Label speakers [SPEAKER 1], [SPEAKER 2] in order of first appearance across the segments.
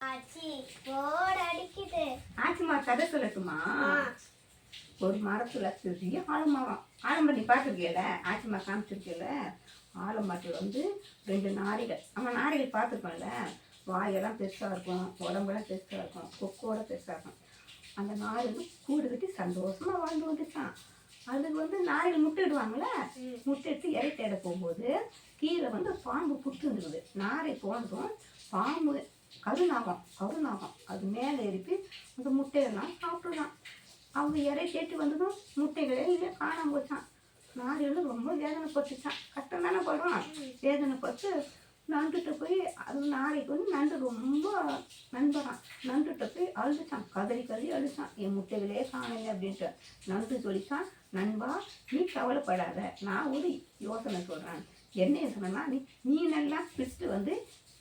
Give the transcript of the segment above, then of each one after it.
[SPEAKER 1] ஆச்சி போர் அடிக்குது.
[SPEAKER 2] ஆச்சிமா கதை சொல்லட்டுமா? ஒரு மரத்துல பெரிய ஆலமரம். ஆலமரம் நீ பார்த்துருக்கல? ஆச்சிமா காமிச்சிருக்கல? ஆலமரத்தில் வந்து 2 நாரைகள். நம்ம நாரைகள் பார்த்துருக்கோம்ல, வாயெல்லாம் பெருசாக இருக்கும், உடம்பெல்லாம் பெருசாக இருக்கும், கொக்கோட பெருசாக இருக்கும். அந்த நாரை வந்து கூடு கட்டி சந்தோஷமா வாழ்ந்து வந்துச்சான். அதுக்கு வந்து நாரைகள் முட்டையிடுவாங்கள்ல, முட்டையிட்டு இறை தேட போகும்போது கீழே வந்து பாம்பு புட்டு இருந்துக்குது. நாரை போனதும் பாம்பு கருநாகம் அது மேலே ஏறிப்பி அந்த முட்டையெல்லாம் சாப்பிட்டுதான். அவங்க இறை தேடி வந்ததும் முட்டைகளே இல்லை, காணாம போச்சான். நாரைகளும் ரொம்ப வேதனைப்பட்டுச்சான். கஷ்டம் தானே படும். வேதனைப்பட்டு நண்டுகிட்ட போய் அது நாரைக்கு வந்து நண்டு ரொம்ப நண்பரான். நண்டுகிட்ட போய் அழுதுச்சான், கதறி அழுச்சான், என் முட்டைகளே காணலை அப்படின்ட்டு. நண்டு சொல்லிச்சான், நண்பா நீ கவலைப்படாத, நான் ஒரு யோசனை சொல்கிறேன். என்ன யோசனைனா, நீ மீனெல்லாம் பிடிச்சிட்டு வந்து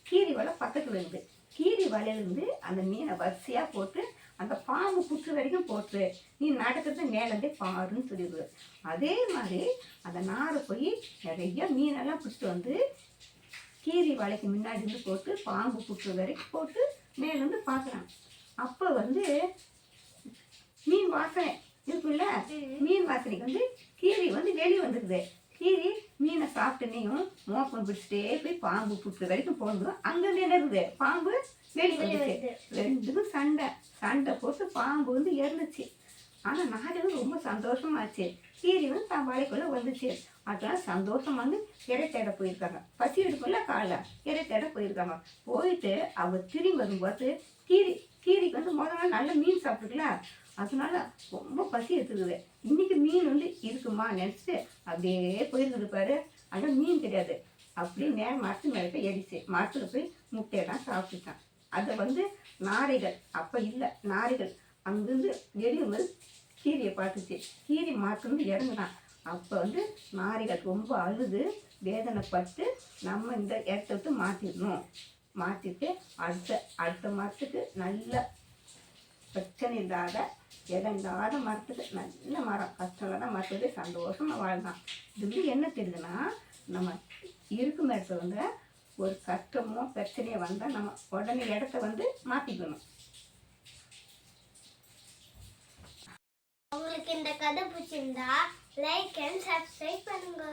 [SPEAKER 2] கீரி வலை பக்கத்தில் இருந்து கீரி வலையிலேருந்து அந்த மீனை வரிசையாக போட்டு அந்த பாம்பு புற்று வரைக்கும் போட்டு நீ நடக்கிறது மேலேருந்தே பாருன்னு சொல்லிடுது. அதே மாதிரி அந்த நாரை போய் நிறைய மீனெல்லாம் பிடிச்சிட்டு வந்து கீரி வலைக்கு முன்னாடி இருந்து போட்டு பாம்பு புற்று வரைக்கும் போட்டு மேலேருந்து பார்க்குறான். அப்போ வந்து மீன் வாசனை இருக்குல்ல, மீன் வாசனைக்கு வந்து கீரி வந்து வெளியே வந்துடுது. கீரி மீனை சாப்பிட்டுனையும் மோப்பம் பிடிச்சிட்டே போய் பாம்பு புற்று வரைக்கும் போனதும் அங்கேருந்து என்ன இருக்குது, பாம்பு வெளியே வந்துச்சு. ரெண்டுக்கும் சண்டை போட்டு பாம்பு வந்து இறந்துச்சு. ஆனால் நாரைகள் ரொம்ப சந்தோஷமாச்சு. கீரி வந்து தான் வலைக்குள்ளே வந்துச்சு. அதெல்லாம் சந்தோஷம் வந்து இறை தேட போயிருக்காங்க. பசி எடுக்கும்ல, காலைல இறை தேட போயிருக்காங்க. போயிட்டு அவங்க திரும்பி வரும்போது கீரிக்கு வந்து முதல்ல நல்ல மீன் சாப்பிட்டுக்கல, அதனால ரொம்ப பசி எடுத்துக்குது. இன்னைக்கு மீன் வந்து இருக்குமா நினச்சிட்டு அப்படியே போயிருக்குது பாரு. ஆனால் மீன் தெரியாது. அப்படியே நேரம் மரத்து மேலே போய் எடிச்சு மரத்துல போய் முட்டையெல்லாம் சாப்பிட்டுட்டான். அதை வந்து நாரைகள் அப்போ இல்லை, நாரைகள் அங்கிருந்து வெளியும்போது கீரியை பார்த்துச்சு. கீரி மரத்துலேருந்து இறங்குனான். அப்போ வந்து நாரைகள் ரொம்ப அழுது வேதனைப்பட்டு நம்ம இந்த இடத்த விட்டு மாற்றிட்டு அடுத்த மரத்துக்கு நல்ல பிரச்சனை இல்லாத இடம் இல்லாத மரத்துக்கு நல்ல மரம் கஷ்டம் தான் மரத்துக்கு சந்தோஷமாக வாழ்ந்தான். இது வந்து என்ன தெரியுதுன்னா, நம்ம இருக்கும் இடத்துல வந்து ஒரு கஷ்டமோ பிரச்சனையோ வந்தால் நம்ம உடனே இடத்த வந்து மாற்றிக்கணும்.
[SPEAKER 1] உங்களுக்கு இந்த கதை பிடிச்சிருந்தா லைக் அண்ட் சப்ஸ்கிரைப் பண்ணுங்க.